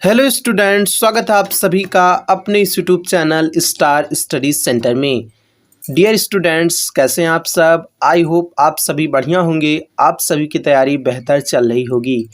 Hello students, स्वागत है आप सभी का अपने इस YouTube channel star study centre में। डियर स्टूडेंट्स, कैसे हैं आप सब? आई होप आप सभी बढ़िया होंगे। आप सभी की तैयारी बेहतर चल रही होगी।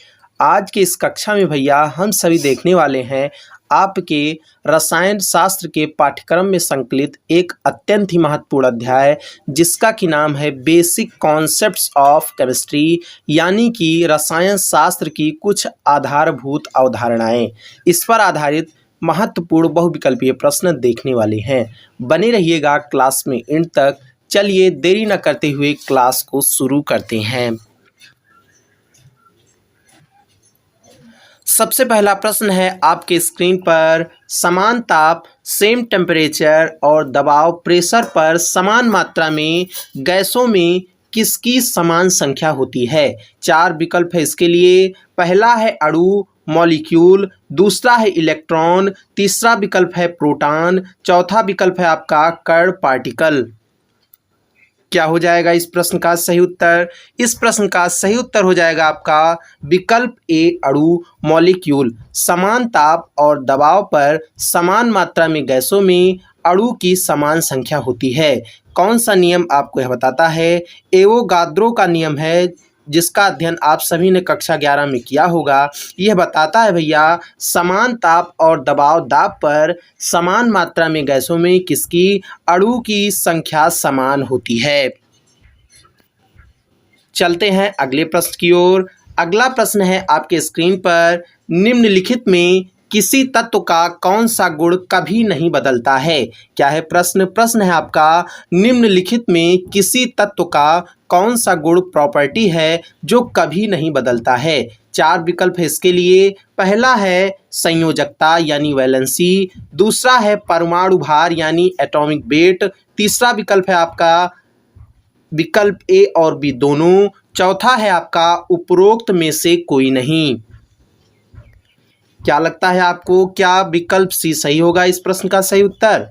आज के इस कक्षा में भैया हम सभी देखने वाले हैं आपके रसायन शास्त्र के पाठ्यक्रम में संकलित एक अत्यंत ही महत्वपूर्ण अध्याय, जिसका कि नाम है बेसिक कॉन्सेप्ट्स ऑफ केमिस्ट्री, यानी कि रसायन शास्त्र की कुछ आधारभूत अवधारणाएं। इस पर आधारित महत्वपूर्ण बहुविकल्पीय प्रश्न देखने वाले हैं। बने रहिएगा क्लास में एंड तक। चलिए देरी न करते हुए क्लास को शुरू करते हैं। सबसे पहला प्रश्न है आपके स्क्रीन पर, समान ताप सेम टेम्परेचर और दबाव प्रेशर पर समान मात्रा में गैसों में किसकी समान संख्या होती है? 4 विकल्प है इसके लिए। पहला है अणु मॉलिक्यूल, दूसरा है इलेक्ट्रॉन, तीसरा विकल्प है प्रोटॉन, चौथा विकल्प है आपका कण पार्टिकल। क्या हो जाएगा इस प्रश्न का सही उत्तर? इस प्रश्न का सही उत्तर हो जाएगा आपका विकल्प ए अणु मॉलिक्यूल। समान ताप और दबाव पर समान मात्रा में गैसों में अणु की समान संख्या होती है। कौन सा नियम आपको यह बताता है? एवोगाद्रो का नियम है, जिसका अध्ययन आप सभी ने कक्षा 11 में किया होगा। यह बताता है भैया, समान ताप और दबाव दाब पर समान मात्रा में गैसों में किसकी अणु की संख्या समान होती है। चलते हैं अगले प्रश्न की ओर। अगला प्रश्न है आपके स्क्रीन पर, निम्नलिखित में किसी तत्व का कौन सा गुण कभी नहीं बदलता है? क्या है प्रश्न? प्रश्न है आपका, निम्नलिखित में किसी तत्व का कौन सा गुण प्रॉपर्टी है जो कभी नहीं बदलता है? 4 विकल्प है इसके लिए। पहला है संयोजकता यानी वैलेंसी, दूसरा है परमाणु भार यानी एटॉमिक वेट, तीसरा विकल्प है आपका विकल्प ए और बी दोनों, चौथा है आपका उपरोक्त में से कोई नहीं। क्या लगता है आपको, क्या विकल्प सी सही होगा इस प्रश्न का सही उत्तर?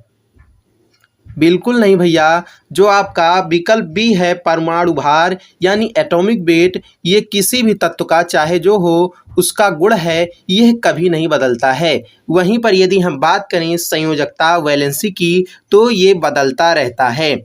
बिल्कुल नहीं भैया, जो आपका विकल्प बी है परमाणु भार यानी एटॉमिक वेट, ये किसी भी तत्व का चाहे जो हो उसका गुण है, यह कभी नहीं बदलता है। वहीं पर यदि हम बात करें संयोजकता वैलेंसी की, तो ये बदलता रहता है।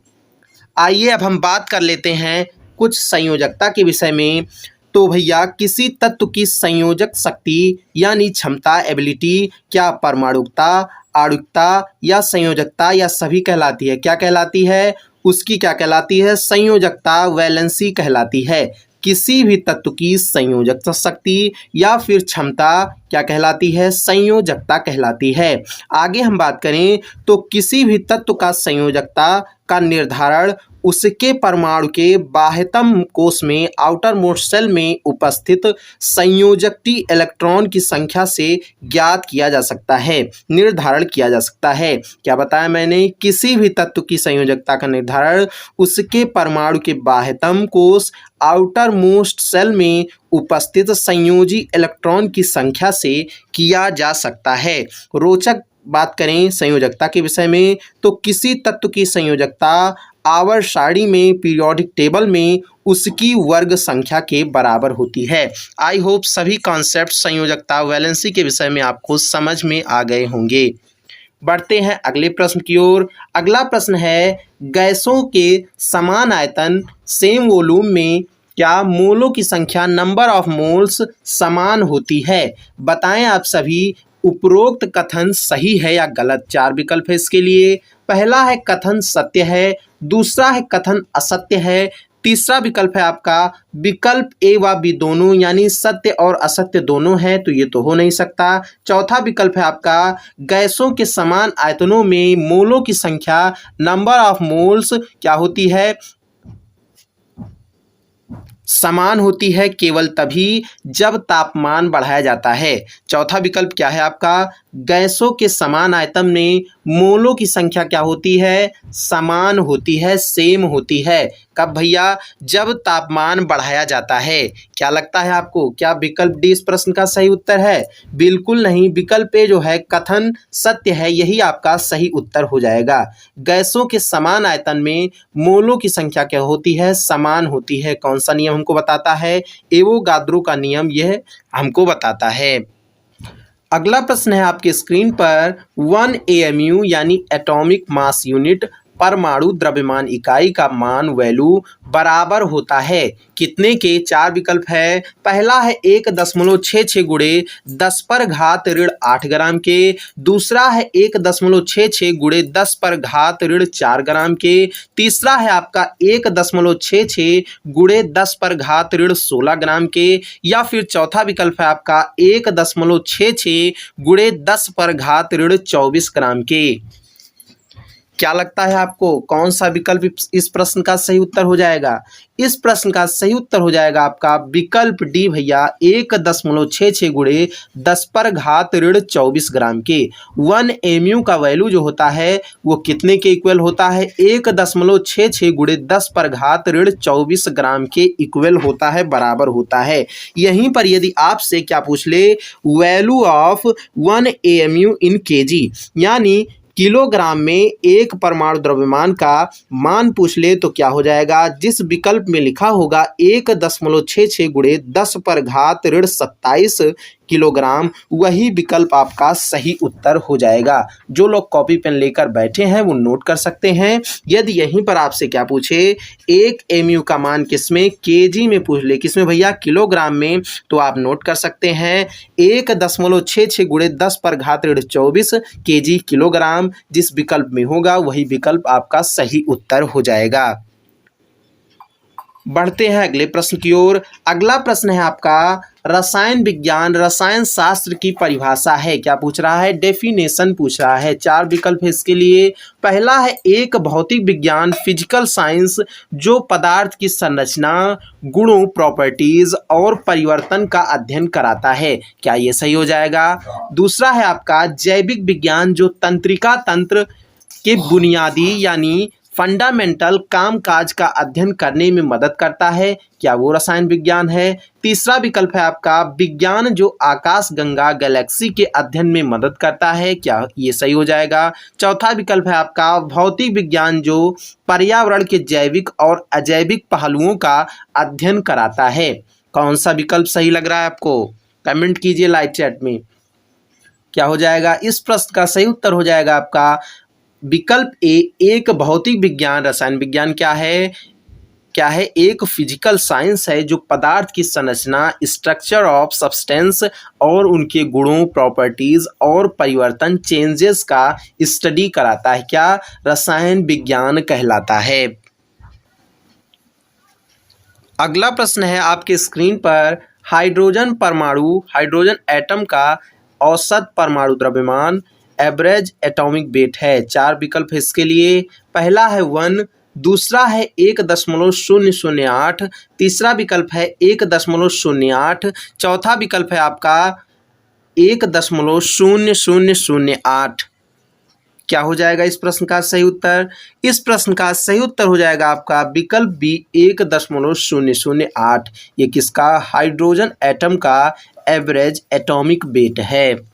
आइए अब हम बात कर लेते हैं कुछ संयोजकता के विषय में। तो भैया, किसी तत्व की संयोजक शक्ति यानी क्षमता एबिलिटी क्या परमाणुकता, आणुकता या संयोजकता या सभी कहलाती है? क्या कहलाती है? उसकी क्या कहलाती है? संयोजकता वैलेंसी कहलाती है। किसी भी तत्व की संयोजक शक्ति या फिर क्षमता क्या कहलाती है? संयोजकता कहलाती है। आगे हम बात करें तो किसी भी तत्व का संयोजकता का निर्धारण उसके परमाणु के बाह्यतम कोश में आउटर मोस्ट सेल में उपस्थित संयोजकती इलेक्ट्रॉन की संख्या से ज्ञात किया जा सकता है, निर्धारण किया जा सकता है। क्या बताया मैंने? किसी भी तत्व की संयोजकता का निर्धारण उसके परमाणु के बाह्यतम कोश आउटर मोस्ट सेल में उपस्थित संयोजी इलेक्ट्रॉन की संख्या से किया जा सकता है। रोचक बात करें संयोजकता के विषय में, तो किसी तत्व की संयोजकता आवर्त सारणी में पीरियोडिक टेबल में उसकी वर्ग संख्या के बराबर होती है। आई होप सभी कॉन्सेप्ट संयोजकता वैलेंसी के विषय में आपको समझ में आ गए होंगे। बढ़ते हैं अगले प्रश्न की ओर। अगला प्रश्न है, गैसों के समान आयतन सेम वॉल्यूम में क्या मोलों की संख्या नंबर ऑफ मोल्स समान होती है? बताएं आप सभी, उपरोक्त कथन सही है या गलत? 4 विकल्प है इसके लिए। पहला है कथन सत्य है, दूसरा है कथन असत्य है, तीसरा विकल्प है आपका विकल्प ए व बी दोनों यानी सत्य और असत्य दोनों है, तो ये तो हो नहीं सकता। चौथा विकल्प है आपका गैसों के समान आयतनों में मोलों की संख्या नंबर ऑफ मोल्स क्या होती है? समान होती है केवल तभी जब तापमान बढ़ाया जाता है। चौथा विकल्प क्या है आपका? गैसों के समान आयतन में मोलों की संख्या क्या होती है? समान होती है, सेम होती है। कब भैया? जब तापमान बढ़ाया जाता है। क्या लगता है आपको, क्या विकल्प डी इस प्रश्न का सही उत्तर है? बिल्कुल नहीं, विकल्प ए जो है कथन सत्य है, यही आपका सही उत्तर हो जाएगा। गैसों के समान आयतन में मोलों की संख्या क्या होती है? समान होती है। कौन सा नियम हमको बताता है? एवोगाद्रो का नियम यह हमको बताता है। अगला प्रश्न है आपके स्क्रीन पर 1 AMU यानी एटॉमिक मास यूनिट परमाणु द्रव्यमान इकाई का मान वैल्यू बराबर होता है कितने के? चार विकल्प है। पहला है 1.66 गुणे 10 पर घात ऋण 8 ग्राम के, दूसरा है 1.66 गुणे 10 पर घात ऋण 4 ग्राम के, तीसरा है आपका 1.66 गुणे 10 पर घात ऋण 16 ग्राम के, या फिर चौथा विकल्प है आपका 1.66 गुणे 10 पर घात ऋण 24 ग्राम के। क्या लगता है आपको कौन सा विकल्प इस प्रश्न का सही उत्तर हो जाएगा? इस प्रश्न का सही उत्तर हो जाएगा आपका विकल्प डी भैया, 1.66 गुणे 10 पर घात ऋण 24 ग्राम के। 1 MU का वैल्यू जो होता है वो कितने के इक्वल होता है? 1.66 गुणे 10 पर घात ऋण 24 ग्राम के इक्वल होता है, बराबर होता है। यहीं पर यदि आपसे क्या पूछ ले, value of 1 AMU in kg यानी किलोग्राम में एक परमाणु द्रव्यमान का मान पूछ ले तो क्या हो जाएगा? जिस विकल्प में लिखा होगा 1.66 गुणे 10 पर घात ऋण 27 किलोग्राम, वही विकल्प आपका सही उत्तर हो जाएगा। जो लोग कॉपी पेन लेकर बैठे हैं वो नोट कर सकते हैं। यदि यहीं पर आपसे क्या पूछे 1 MU का मान किसमें, kg में पूछ ले, किसमें भैया? किलोग्राम में, तो आप नोट कर सकते हैं 1.66 गुणे 10 पर घात ऋण 24 kg किलोग्राम। जिस विकल्प में होगा वही विकल्प आपका सही उत्तर हो जाएगा। बढ़ते हैं अगले प्रश्न की ओर। अगला प्रश्न है आपका रसायन विज्ञान रसायन शास्त्र की परिभाषा है। क्या पूछ रहा है? डेफिनेशन पूछ रहा है। चार विकल्प है इसके लिए। पहला है एक भौतिक विज्ञान फिजिकल साइंस जो पदार्थ की संरचना, गुणों, प्रॉपर्टीज और परिवर्तन का अध्ययन कराता है। क्या ये सही हो जाएगा? दूसरा है आपका जैविक विज्ञान जो तंत्रिका तंत्र के बुनियादी यानी फंडामेंटल कामकाज का अध्ययन करने में मदद करता है। क्या वो रसायन विज्ञान है? तीसरा विकल्प है आपका विज्ञान जो आकाश गंगा गैलेक्सी के अध्ययन में मदद करता है। क्या ये सही हो जाएगा? चौथा विकल्प है आपका भौतिक विज्ञान जो पर्यावरण के जैविक और अजैविक पहलुओं का अध्ययन कराता है। कौन सा विकल्प सही लग रहा है आपको? कमेंट कीजिए लाइव चैट में। क्या हो जाएगा? इस प्रश्न का सही उत्तर हो जाएगा आपका विकल्प ए, एक भौतिक विज्ञान रसायन विज्ञान क्या है? क्या है? एक फिजिकल साइंस है जो पदार्थ की संरचना, स्ट्रक्चर ऑफ सब्सटेंस और उनके गुणों, प्रॉपर्टीज और परिवर्तन, चेंजेस का स्टडी कराता है। क्या? रसायन विज्ञान कहलाता है। अगला प्रश्न है आपके स्क्रीन पर हाइड्रोजन परमाणु, हाइड्रोजन एटम का औसत परमाणु द्रव्यमान एवरेज एटॉमिक वेट है। चार विकल्प है इसके लिए। पहला है 1, दूसरा है 1.008, तीसरा विकल्प है 1.08, चौथा विकल्प है आपका 1.0008। क्या हो जाएगा इस प्रश्न का सही उत्तर? इस प्रश्न का सही उत्तर हो जाएगा आपका विकल्प बी, 1.008। ये किसका? हाइड्रोजन एटम का एवरेज एटॉमिक वेट है।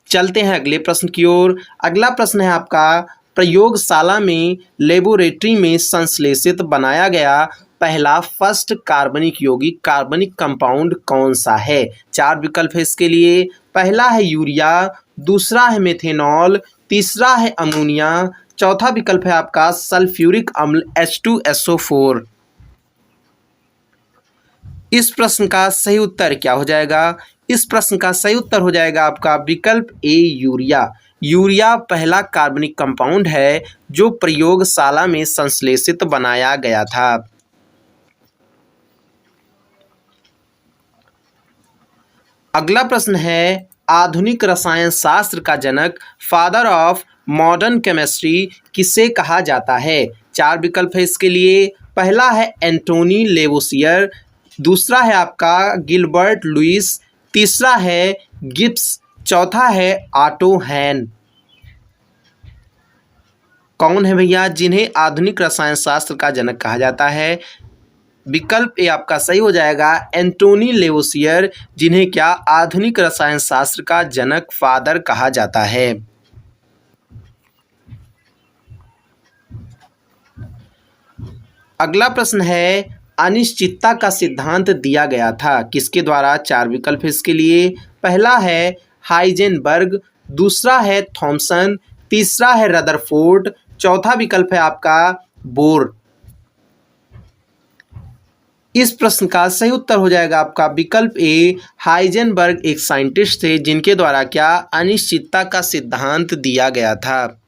चलते हैं अगले प्रश्न की ओर। अगला प्रश्न है आपका प्रयोगशाला में लेबोरेटरी में संश्लेषित बनाया गया पहला फर्स्ट कार्बनिक यौगिक कार्बनिक कंपाउंड कौन सा है? चार विकल्प है इसके लिए। पहला है यूरिया, दूसरा है मेथेनॉल, तीसरा है अमोनिया, चौथा विकल्प है आपका सल्फ्यूरिक अम्ल H2SO4। इस प्रश्न का सही उत्तर क्या हो जाएगा? इस प्रश्न का सही उत्तर हो जाएगा आपका विकल्प ए, यूरिया। यूरिया पहला कार्बनिक कंपाउंड है जो प्रयोगशाला में संश्लेषित बनाया गया था। अगला प्रश्न है आधुनिक रसायन शास्त्र का जनक, फादर ऑफ मॉडर्न केमिस्ट्री किसे कहा जाता है? चार विकल्प है इसके लिए। पहला है एंटोनी लेवोसियर, दूसरा है आपका गिलबर्ट लुइस, तीसरा है गिब्स, चौथा है ऑटो हैन। कौन है भैया जिन्हें आधुनिक रसायन शास्त्र का जनक कहा जाता है? विकल्प ए आपका सही हो जाएगा एंटोनी लेवोसियर, जिन्हें क्या आधुनिक रसायन शास्त्र का जनक, फादर कहा जाता है। अगला प्रश्न है अनिश्चितता का सिद्धांत दिया गया था किसके द्वारा? चार विकल्प है इसके लिए। पहला है हाइजेनबर्ग, दूसरा है थॉमसन, तीसरा है रदरफोर्ड, चौथा विकल्प है आपका बोर। इस प्रश्न का सही उत्तर हो जाएगा आपका विकल्प ए। हाइजेनबर्ग एक साइंटिस्ट थे जिनके द्वारा क्या अनिश्चितता का सिद्धांत दिया गया था।